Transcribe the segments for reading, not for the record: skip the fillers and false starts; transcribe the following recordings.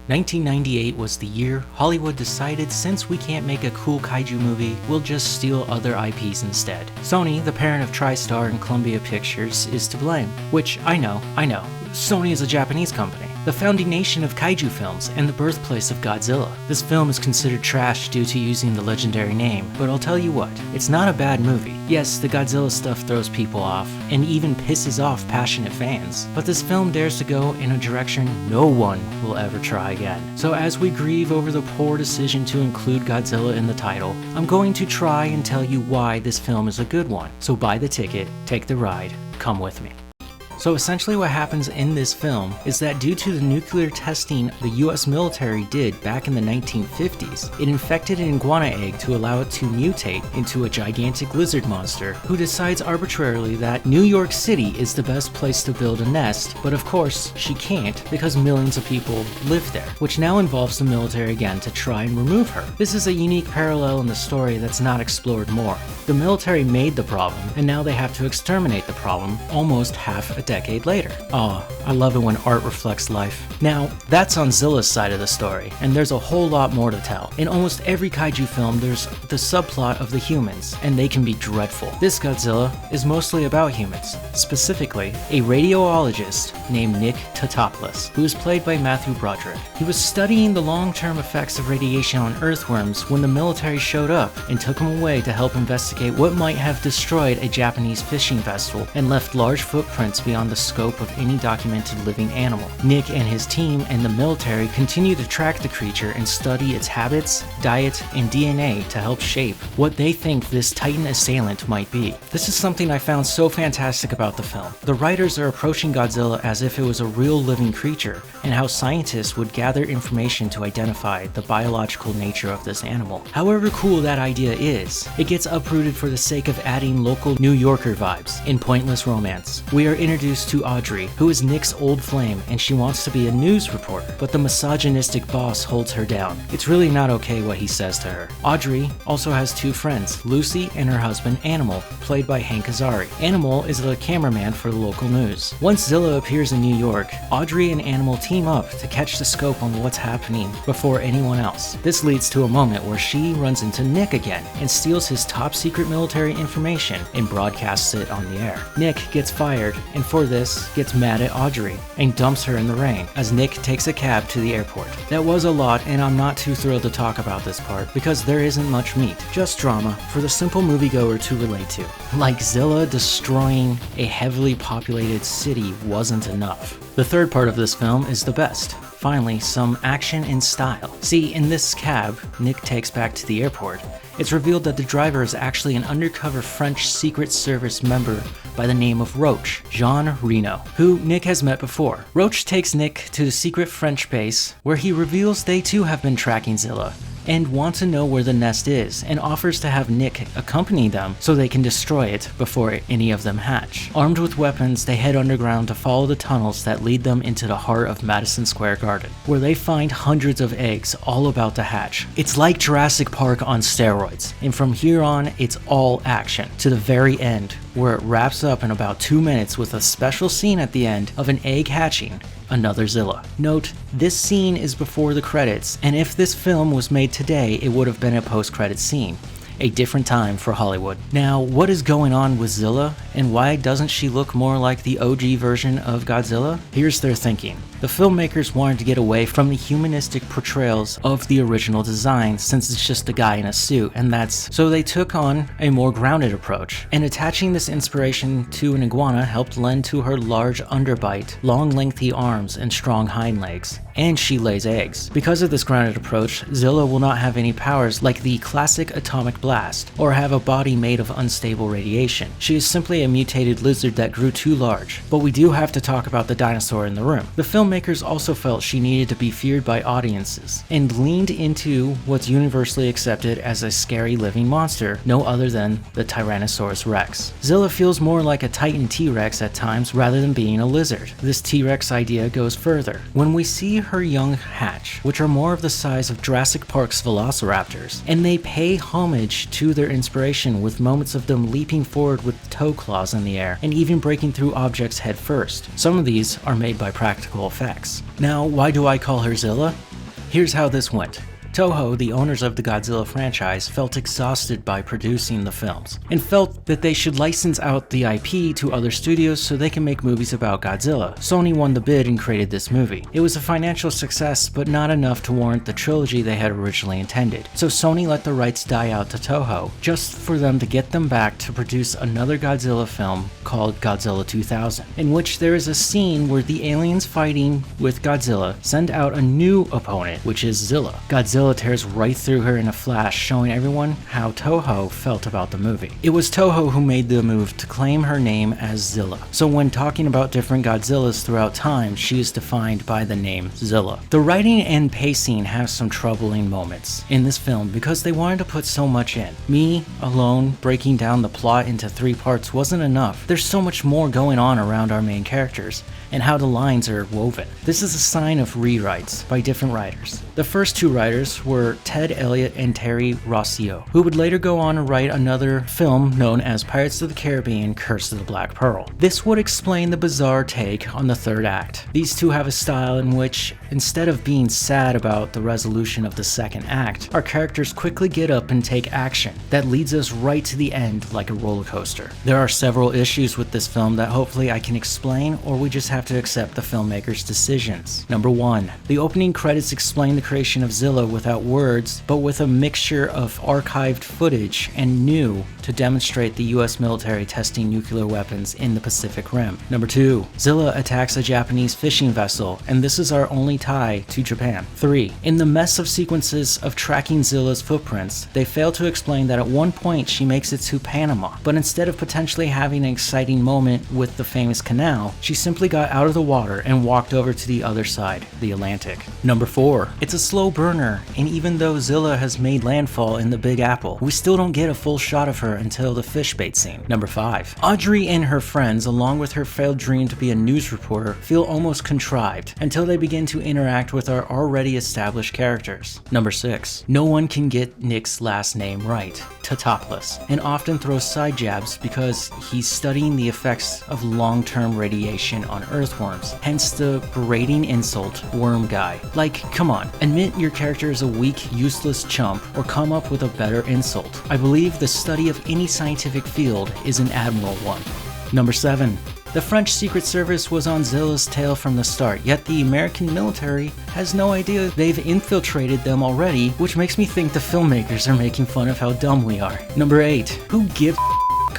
1998 was the year Hollywood decided since we can't make a cool kaiju movie, we'll just steal other IPs instead. Sony, the parent of TriStar and Columbia Pictures, is to blame. Which, I know. Sony is a Japanese company, the founding nation of kaiju films and the birthplace of Godzilla. This film is considered trash due to using the legendary name, but I'll tell you what, it's not a bad movie. Yes, the Godzilla stuff throws people off, and even pisses off passionate fans, but this film dares to go in a direction no one will ever try again. So as we grieve over the poor decision to include Godzilla in the title, I'm going to try and tell you why this film is a good one. So buy the ticket, take the ride, come with me. So essentially what happens in this film is that due to the nuclear testing the US military did back in the 1950s, it infected an iguana egg to allow it to mutate into a gigantic lizard monster who decides arbitrarily that New York City is the best place to build a nest, but of course she can't because millions of people live there, which now involves the military again to try and remove her. This is a unique parallel in the story that's not explored more. The military made the problem, and now they have to exterminate the problem almost half a decade later. Oh, I love it when art reflects life. Now, that's on Zilla's side of the story, and there's a whole lot more to tell. In almost every kaiju film, there's the subplot of the humans, and they can be dreadful. This Godzilla is mostly about humans, specifically a radiologist named Nick Tatopoulos, who is played by Matthew Broderick. He was studying the long-term effects of radiation on earthworms when the military showed up and took him away to help investigate what might have destroyed a Japanese fishing vessel and left large footprints beyond the scope of any documented living animal. Nick and his team and the military continue to track the creature and study its habits, diet, and DNA to help shape what they think this titan assailant might be. This is something I found so fantastic about the film. The writers are approaching Godzilla as if it was a real living creature, and how scientists would gather information to identify the biological nature of this animal. However cool that idea is, it gets uprooted for the sake of adding local New Yorker vibes in pointless romance. We are introduced to Audrey, who is Nick's old flame, and she wants to be a news reporter, but the misogynistic boss holds her down. It's really not okay what he says to her. Audrey also has two friends, Lucy and her husband Animal, played by Hank Azaria. Animal is the cameraman for the local news. Once Zilla appears in New York, Audrey and Animal team up to catch the scope on what's happening before anyone else. This leads to a moment where she runs into Nick again and steals his top secret military information and broadcasts it on the air. Nick gets fired, and for this, gets mad at Audrey and dumps her in the rain as Nick takes a cab to the airport. That was a lot, and I'm not too thrilled to talk about this part because there isn't much meat, just drama for the simple moviegoer to relate to. Like Zilla destroying a heavily populated city wasn't enough. The third part of this film is the best. Finally, some action and style. See, in this cab Nick takes back to the airport, it's revealed that the driver is actually an undercover French Secret Service member by the name of Roach, Jean Reno, who Nick has met before. Roach takes Nick to the secret French base, where he reveals they too have been tracking Zilla and want to know where the nest is, and offers to have Nick accompany them so they can destroy it before any of them hatch. Armed with weapons, they head underground to follow the tunnels that lead them into the heart of Madison Square Garden, where they find hundreds of eggs all about to hatch. It's like Jurassic Park on steroids, and from here on, it's all action, to the very end, where it wraps up in about 2 minutes with a special scene at the end of an egg hatching another Zilla. Note, this scene is before the credits, and if this film was made today, it would have been a post-credits scene. A different time for Hollywood. Now, what is going on with Zilla, and why doesn't she look more like the OG version of Godzilla? Here's their thinking. The filmmakers wanted to get away from the humanistic portrayals of the original design since it's just a guy in a suit, and so they took on a more grounded approach. And attaching this inspiration to an iguana helped lend to her large underbite, long lengthy arms, and strong hind legs. And she lays eggs. Because of this grounded approach, Zilla will not have any powers like the classic atomic blast, or have a body made of unstable radiation. She is simply a mutated lizard that grew too large. But we do have to talk about the dinosaur in the room. The filmmakers also felt she needed to be feared by audiences, and leaned into what's universally accepted as a scary living monster, no other than the Tyrannosaurus Rex. Zilla feels more like a Titan T-Rex at times rather than being a lizard. This T-Rex idea goes further. When we see her young hatch, which are more of the size of Jurassic Park's velociraptors, and they pay homage to their inspiration with moments of them leaping forward with toe claws in the air and even breaking through objects head first. Some of these are made by practical effects. Now, why do I call her Zilla? Here's how this went. Toho, the owners of the Godzilla franchise, felt exhausted by producing the films, and felt that they should license out the IP to other studios so they can make movies about Godzilla. Sony won the bid and created this movie. It was a financial success, but not enough to warrant the trilogy they had originally intended, so Sony let the rights die out to Toho, just for them to get them back to produce another Godzilla film called Godzilla 2000, in which there is a scene where the aliens fighting with Godzilla send out a new opponent, which is Zilla. Godzilla tears right through her in a flash, showing everyone how Toho felt about the movie. It was Toho who made the move to claim her name as Zilla, so when talking about different Godzillas throughout time, she is defined by the name Zilla. The writing and pacing have some troubling moments in this film because they wanted to put so much in. Me, alone, breaking down the plot into 3 parts wasn't enough. There's so much more going on around our main characters, and how the lines are woven. This is a sign of rewrites by different writers. The first 2 writers were Ted Elliott and Terry Rossio, who would later go on to write another film known as Pirates of the Caribbean: Curse of the Black Pearl. This would explain the bizarre take on the 3rd act. These 2 have a style in which, instead of being sad about the resolution of the 2nd act, our characters quickly get up and take action that leads us right to the end like a roller coaster. There are several issues with this film that hopefully I can explain, or we just have to accept the filmmaker's decisions. Number 1. The opening credits explain the creation of Zilla without words, but with a mixture of archived footage and new to demonstrate the US military testing nuclear weapons in the Pacific Rim. Number 2. Zilla attacks a Japanese fishing vessel, and this is our only tie to Japan. 3. In the mess of sequences of tracking Zilla's footprints, they fail to explain that at one point she makes it to Panama, but instead of potentially having an exciting moment with the famous canal, she simply got out of the water and walked over to the other side, the Atlantic. Number 4. It's a slow burner, and even though Zilla has made landfall in the Big Apple, we still don't get a full shot of her until the fish bait scene. Number 5. Audrey and her friends, along with her failed dream to be a news reporter, feel almost contrived until they begin to interact with our already established characters. Number 6. No one can get Nick's last name right, Tatopoulos, and often throws side jabs because he's studying the effects of long-term radiation on earthworms, hence the berating insult, worm guy. Like, come on, admit your character is a weak, useless chump, or come up with a better insult. I believe the study of any scientific field is an admirable one. Number 7. The French Secret Service was on Zilla's tail from the start, yet the American military has no idea they've infiltrated them already, which makes me think the filmmakers are making fun of how dumb we are. Number 8. Who gives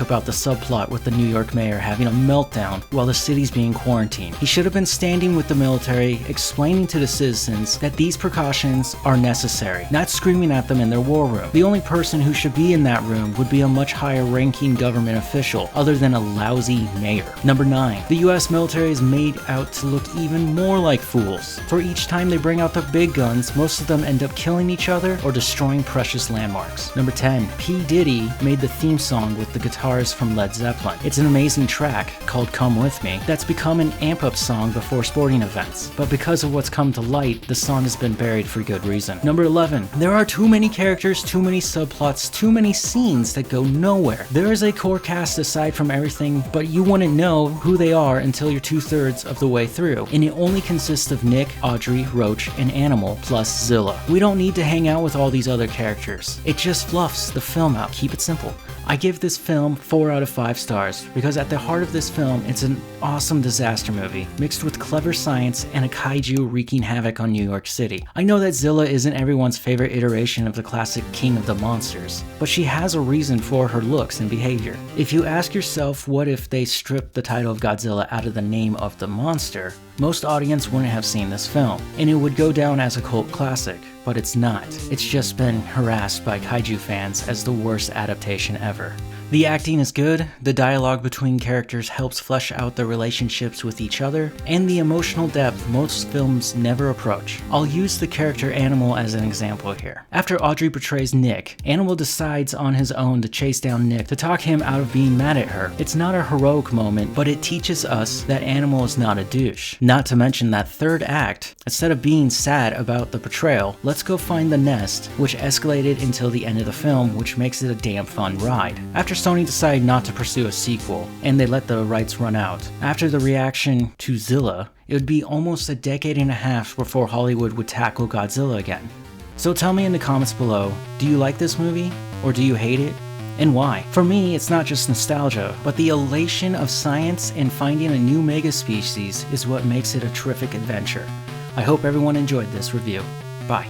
about the subplot with the New York mayor having a meltdown while the city's being quarantined? He should have been standing with the military, explaining to the citizens that these precautions are necessary, not screaming at them in their war room. The only person who should be in that room would be a much higher ranking government official, other than a lousy mayor. Number 9. The US military is made out to look even more like fools. For each time they bring out the big guns, most of them end up killing each other or destroying precious landmarks. Number 10. P. Diddy made the theme song with the guitars from Led Zeppelin. It's an amazing track called Come With Me that's become an amp-up song before sporting events, but because of what's come to light, the song has been buried for good reason. Number 11. There are too many characters, too many subplots, too many scenes that go nowhere. There is a core cast aside from everything, but you wouldn't know who they are until you're 2/3 of the way through, and it only consists of Nick, Audrey, Roach, and Animal, plus Zilla. We don't need to hang out with all these other characters. It just fluffs the film out. Keep it simple. I give this film 4 out of 5 stars because at the heart of this film, it's an awesome disaster movie mixed with clever science and a kaiju wreaking havoc on New York City. I know that Zilla isn't everyone's favorite iteration of the classic King of the Monsters, but she has a reason for her looks and behavior. If you ask yourself what if they stripped the title of Godzilla out of the name of the monster, most audience wouldn't have seen this film, and it would go down as a cult classic. But it's not. It's just been harassed by kaiju fans as the worst adaptation ever. The acting is good, the dialogue between characters helps flesh out their relationships with each other, and the emotional depth most films never approach. I'll use the character Animal as an example here. After Audrey betrays Nick, Animal decides on his own to chase down Nick to talk him out of being mad at her. It's not a heroic moment, but it teaches us that Animal is not a douche. Not to mention that third act, instead of being sad about the betrayal, let's go find the nest, which escalated until the end of the film, which makes it a damn fun ride. After Sony decided not to pursue a sequel, and they let the rights run out. After the reaction to Zilla, it would be almost a decade and a half before Hollywood would tackle Godzilla again. So tell me in the comments below, do you like this movie? Or do you hate it? And why? For me, it's not just nostalgia, but the elation of science and finding a new megaspecies is what makes it a terrific adventure. I hope everyone enjoyed this review. Bye.